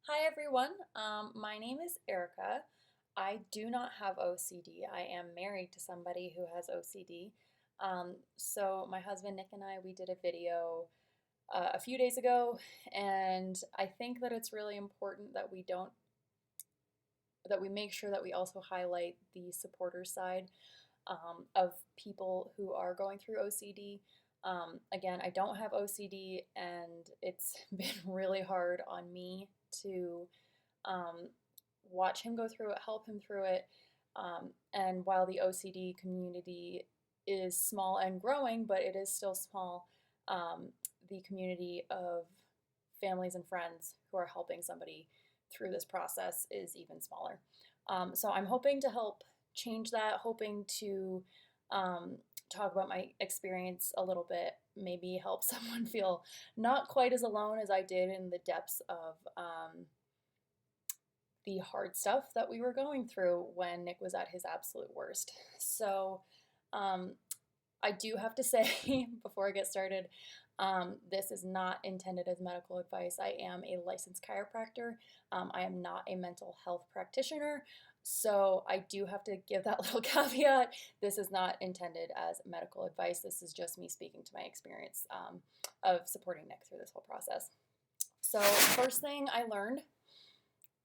Hi everyone, my name is Erica. I do not have OCD. I am married to somebody who has OCD. So my husband Nick and I, we did a video a few days ago, and I think that it's really important that we make sure that we also highlight the supporter side of people who are going through OCD. Again, I don't have OCD, and it's been really hard on me to um, watch him go through it, help him through it. And while the OCD community is small and growing, but it is still small, the community of families and friends who are helping somebody through this process is even smaller. So I'm hoping to help change that, hoping to um, talk about my experience a little bit, maybe help someone feel not quite as alone as I did in the depths of the hard stuff that we were going through when Nick was at his absolute worst. So, um, I do have to say before I get started, this is not intended as medical advice. I am a licensed chiropractor. I am not a mental health practitioner. So I do have to give that little caveat. This is not intended as medical advice. This is just me speaking to my experience of supporting Nick through this whole process. So, first thing I learned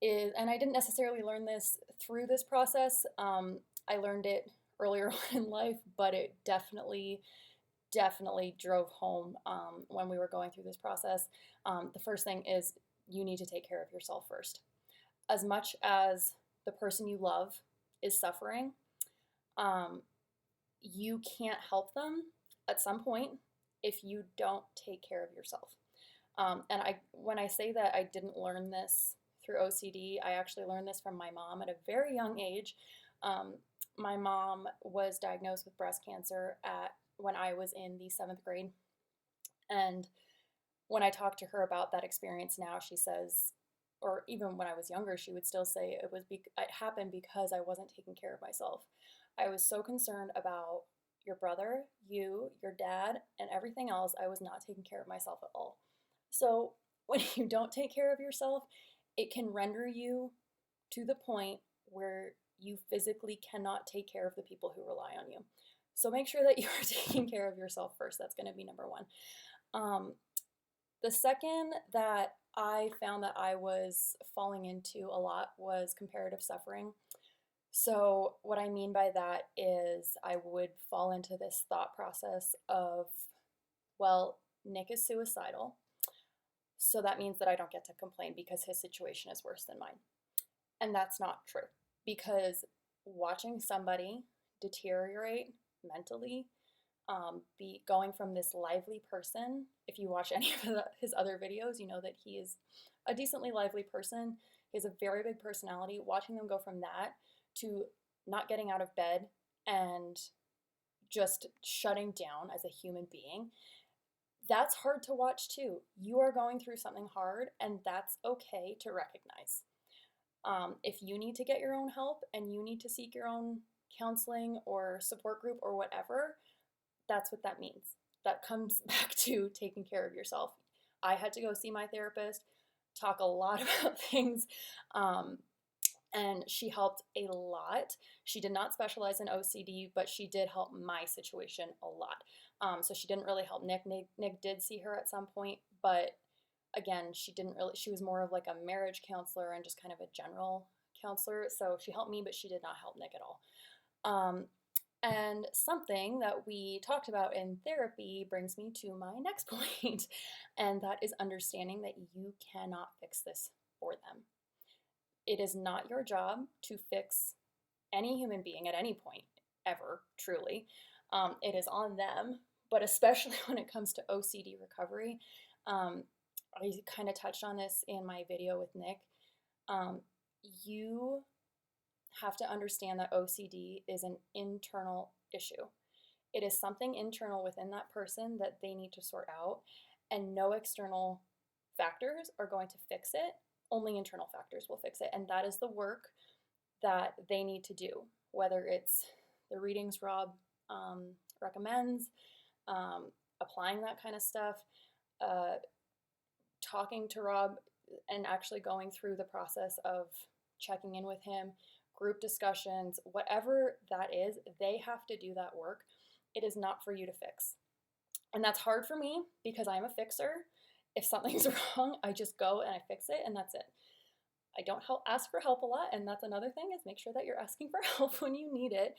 is, and I didn't necessarily learn this through this process. I learned it earlier on in life, but it definitely drove home when we were going through this process. The first thing is you need to take care of yourself first. As much as the person you love is suffering, um, you can't help them at some point if you don't take care of yourself. When I say that I didn't learn this through OCD, I actually learned this from my mom at a very young age. Um, my mom was diagnosed with breast cancer when I was in the 7th grade, and when I talk to her about that experience now, she says, or even when I was younger, she would still say it happened because I wasn't taking care of myself. I was so concerned about your brother, you, your dad, and everything else. I was not taking care of myself at all. So when you don't take care of yourself, it can render you to the point where you physically cannot take care of the people who rely on you. So make sure that you are taking care of yourself first. That's going to be number one. Um, the second that I found that I was falling into a lot was comparative suffering. So, what I mean by that is I would fall into this thought process of, well, Nick is suicidal, so that means that I don't get to complain because his situation is worse than mine. And that's not true because watching somebody deteriorate mentally, be going from this lively person. If you watch any of his other videos, you know that he is a decently lively person. He has a very big personality. Watching them go from that to not getting out of bed and just shutting down as a human being, that's hard to watch too. You are going through something hard, and that's okay to recognize. If you need to get your own help and you need to seek your own counseling or support group or whatever, that's what that means. That comes back to taking care of yourself. I had to go see my therapist, talk a lot about things, and she helped a lot. She did not specialize in OCD, but she did help my situation a lot. So she didn't really help Nick. Nick did see her at some point, but again, she didn't really, she was more of like a marriage counselor and just kind of a general counselor. So she helped me, but she did not help Nick at all. And something that we talked about in therapy brings me to my next point, and that is understanding that you cannot fix this for them. It is not your job to fix any human being at any point, ever, truly. It is on them, but especially when it comes to OCD recovery. I kind of touched on this in my video with Nick. You have to understand that OCD is an internal issue. It is something internal within that person that they need to sort out, and no external factors are going to fix it. Only internal factors will fix it, and that is the work that they need to do, whether it's the readings Rob recommends, applying that kind of stuff, talking to Rob and actually going through the process of checking in with him, group discussions, whatever that is, they have to do that work. It is not for you to fix. And that's hard for me because I'm a fixer. If something's wrong, I just go and I fix it, and that's it. I don't ask for help a lot, and that's another thing, is make sure that you're asking for help when you need it.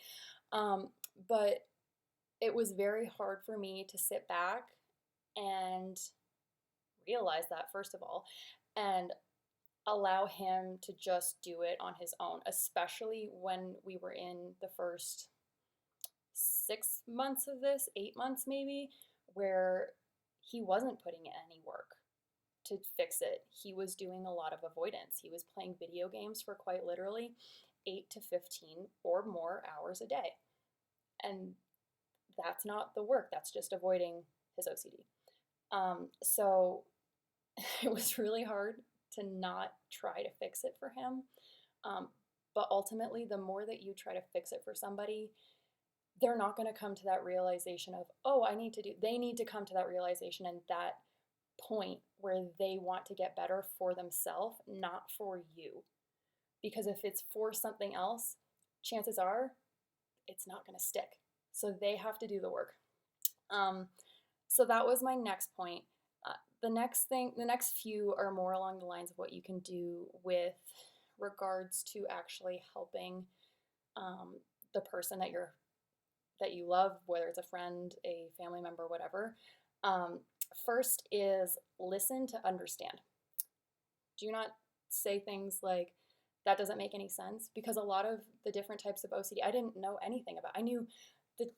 But it was very hard for me to sit back and realize that, first of all, and allow him to just do it on his own, especially when we were in the first 6 months of this, 8 months maybe, where he wasn't putting in any work to fix it. He was doing a lot of avoidance. He was playing video games for quite literally 8 to 15 or more hours a day. And that's not the work, that's just avoiding his OCD. So it was really hard to not try to fix it for him. But ultimately, the more that you try to fix it for somebody, they're not going to come to that realization of, oh, they need to come to that realization and that point where they want to get better for themselves, not for you. Because if it's for something else, chances are it's not going to stick. So they have to do the work. So that was my next point. The next few are more along the lines of what you can do with regards to actually helping the person that you love, whether it's a friend, a family member, whatever. First is listen to understand. Do not say things like, that doesn't make any sense, because a lot of the different types of OCD, I didn't know anything about. I knew the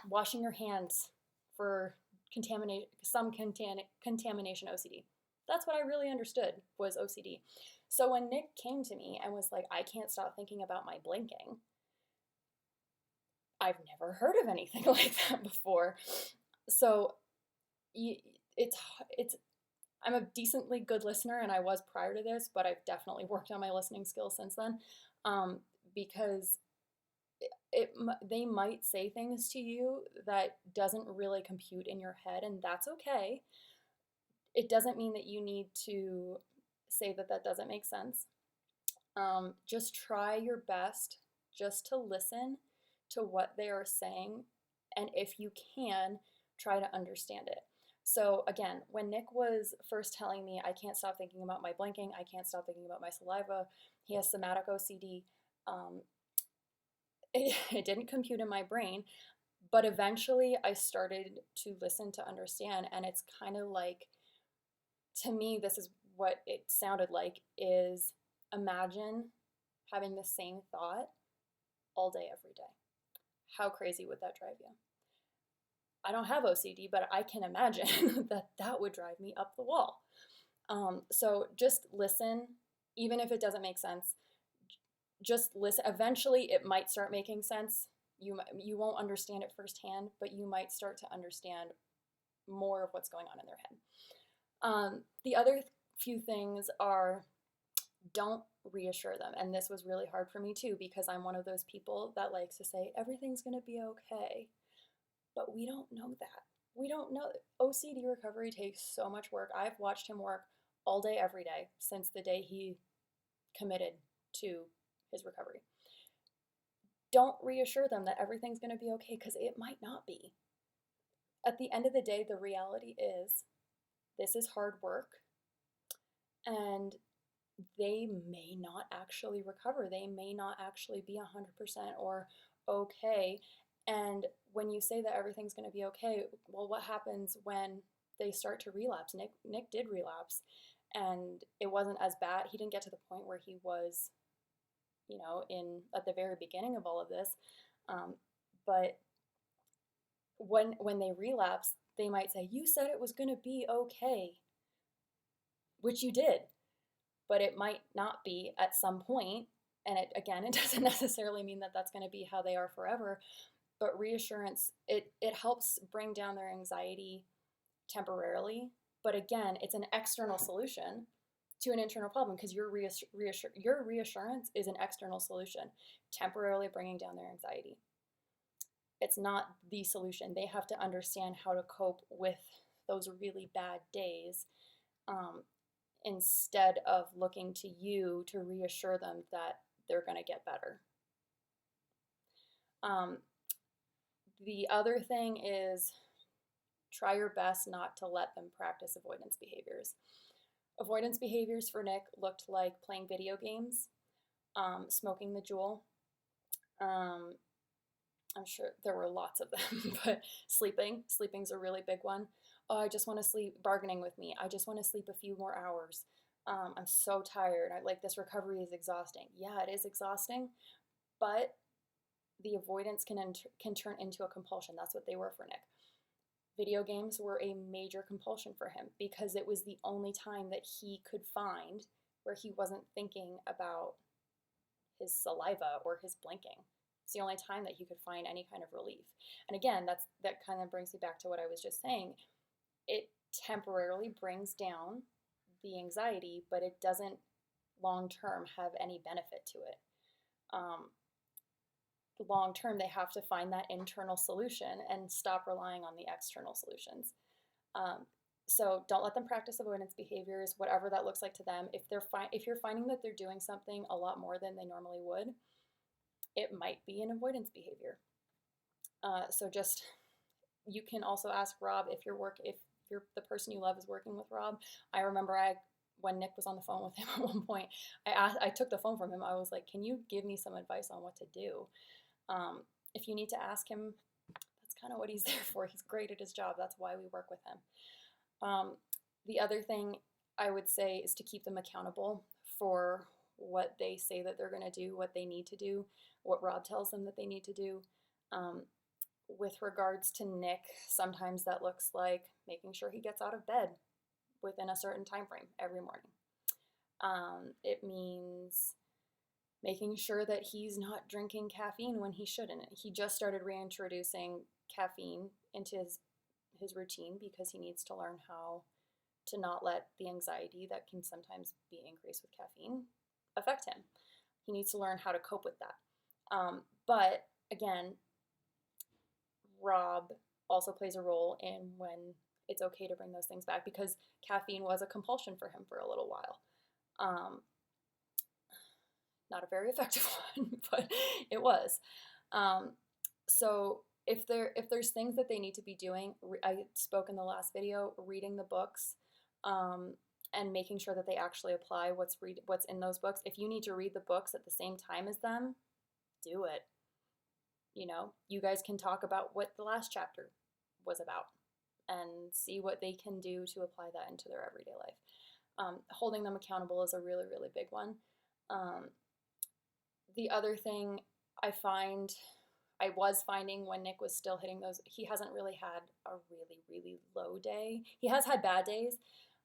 washing your hands for contamination OCD. That's what I really understood was OCD. So when Nick came to me and was like, I can't stop thinking about my blinking, I've never heard of anything like that before. So I'm a decently good listener, and I was prior to this, but I've definitely worked on my listening skills since then, because they might say things to you that doesn't really compute in your head, and that's okay. It doesn't mean that you need to say that doesn't make sense. Just try your best just to listen to what they are saying, and if you can, try to understand it. So again, when Nick was first telling me, I can't stop thinking about my blinking, I can't stop thinking about my saliva, he has somatic OCD, it didn't compute in my brain, but eventually I started to listen to understand, and it's kind of like, to me, this is what it sounded like, is imagine having the same thought all day, every day. How crazy would that drive you? I don't have OCD, but I can imagine that would drive me up the wall. So just listen, even if it doesn't make sense. Just listen. Eventually, it might start making sense. You won't understand it firsthand, but you might start to understand more of what's going on in their head. The other few things are, don't reassure them. And this was really hard for me too, because I'm one of those people that likes to say, everything's going to be okay. But we don't know that. We don't know. OCD recovery takes so much work. I've watched him work all day, every day, since the day he committed to his recovery. Don't reassure them that everything's going to be okay, because it might not be. At the end of the day, the reality is this is hard work, and they may not actually recover. They may not actually be 100% or okay. And when you say that everything's going to be okay, well, what happens when they start to relapse? Nick did relapse, and it wasn't as bad. He didn't get to the point where he was, at the very beginning of all of this. But when they relapse, they might say, you said it was going to be okay, which you did, but it might not be at some point. And it doesn't necessarily mean that that's going to be how they are forever. But reassurance, it helps bring down their anxiety temporarily. But again, it's an external solution to an internal problem, because your reassurance is an external solution, temporarily bringing down their anxiety. It's not the solution. They have to understand how to cope with those really bad days. instead of looking to you to reassure them that they're going to get better. The other thing is try your best not to let them practice avoidance behaviors. Avoidance behaviors for Nick looked like playing video games, smoking the Juul. I'm sure there were lots of them, but sleeping. Sleeping's a really big one. Oh, I just want to sleep, bargaining with me. I just want to sleep a few more hours. I'm so tired. This recovery is exhausting. Yeah, it is exhausting, but the avoidance can turn into a compulsion. That's what they were for Nick. Video games were a major compulsion for him because it was the only time that he could find where he wasn't thinking about his saliva or his blinking. It's the only time that he could find any kind of relief. And again, that kind of brings me back to what I was just saying. It temporarily brings down the anxiety, but it doesn't long term have any benefit to it. Long term, they have to find that internal solution and stop relying on the external solutions. So don't let them practice avoidance behaviors, whatever that looks like to them. If you're finding that they're doing something a lot more than they normally would, it might be an avoidance behavior. You can also ask Rob if you're the person you love is working with Rob. I remember when Nick was on the phone with him at one point, I took the phone from him. I was like, can you give me some advice on what to do? If you need to ask him, that's kind of what he's there for. He's great at his job. That's why we work with him. The other thing I would say is to keep them accountable for what they say that they're going to do, what they need to do, what Rob tells them that they need to do. With regards to Nick, sometimes that looks like making sure he gets out of bed within a certain time frame every morning. It means making sure that he's not drinking caffeine when he shouldn't. He just started reintroducing caffeine into his routine because he needs to learn how to not let the anxiety that can sometimes be increased with caffeine affect him. He needs to learn how to cope with that. But again, Rob also plays a role in when it's okay to bring those things back because caffeine was a compulsion for him for a little while. Not a very effective one, but it was. So if there's things that they need to be doing, I spoke in the last video, reading the books, and making sure that they actually apply what's in those books. If you need to read the books at the same time as them, do it. You guys can talk about what the last chapter was about and see what they can do to apply that into their everyday life. Holding them accountable is a really, really big one. The other thing I was finding when Nick was still hitting those, he hasn't really had a really, really low day. He has had bad days,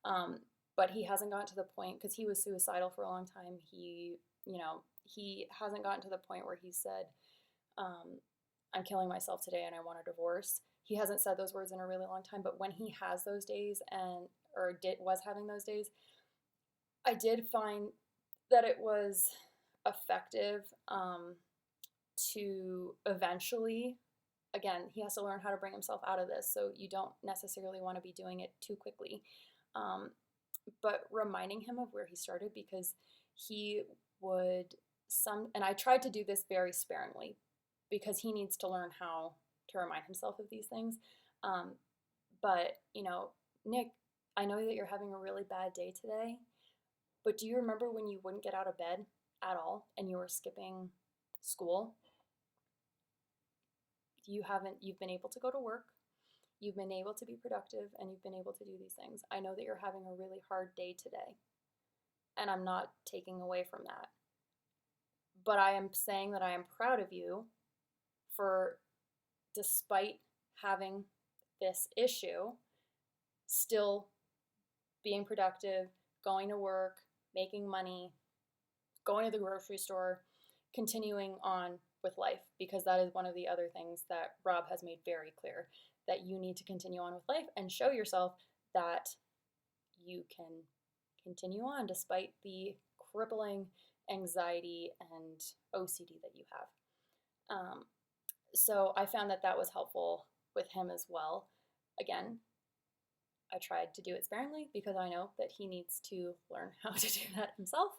but he hasn't gotten to the point, because he was suicidal for a long time, he hasn't gotten to the point where he said, I'm killing myself today and I want a divorce. He hasn't said those words in a really long time, but when he has those days was having those days, I did find that it was effective to eventually, again, he has to learn how to bring himself out of this, so you don't necessarily want to be doing it too quickly, but reminding him of where he started, because he would and I tried to do this very sparingly because he needs to learn how to remind himself of these things, but Nick, I know that you're having a really bad day today, but do you remember when you wouldn't get out of bed at all and you were skipping school? You've been able to go to work, you've been able to be productive, and you've been able to do these things. I know that you're having a really hard day today, and I'm not taking away from that. But I am saying that I am proud of you for, despite having this issue, still being productive, going to work, making money, going to the grocery store, continuing on with life, because that is one of the other things that Rob has made very clear, that you need to continue on with life and show yourself that you can continue on despite the crippling anxiety and OCD that you have. So I found that was helpful with him as well. Again, I tried to do it sparingly because I know that he needs to learn how to do that himself.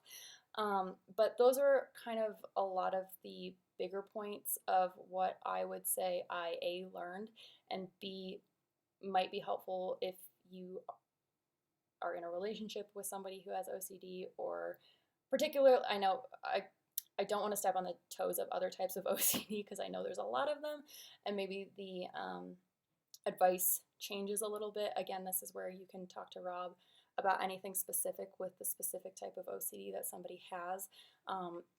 But those are kind of a lot of the bigger points of what I would say I A learned, and B might be helpful if you are in a relationship with somebody who has OCD, or particularly, I don't want to step on the toes of other types of OCD because I know there's a lot of them, and maybe the advice changes a little bit. Again, this is where you can talk to Rob about anything specific with the specific type of OCD that somebody has.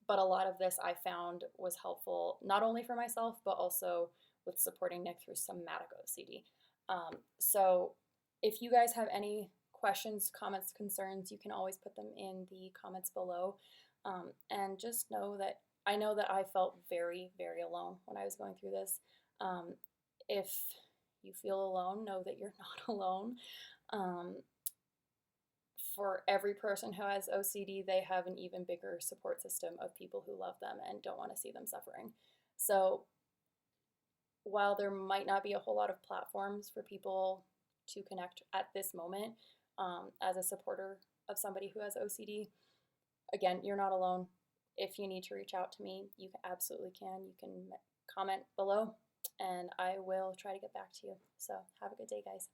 But a lot of this I found was helpful not only for myself, but also with supporting Nick through somatic OCD. So if you guys have any questions, comments, concerns, you can always put them in the comments below. And just know that I know that I felt very, very alone when I was going through this. If you feel alone, know that you're not alone. For every person who has OCD, they have an even bigger support system of people who love them and don't want to see them suffering. So while there might not be a whole lot of platforms for people to connect at this moment, as a supporter of somebody who has OCD, again, you're not alone. If you need to reach out to me, you absolutely can. You can comment below, and I will try to get back to you. So have a good day, guys.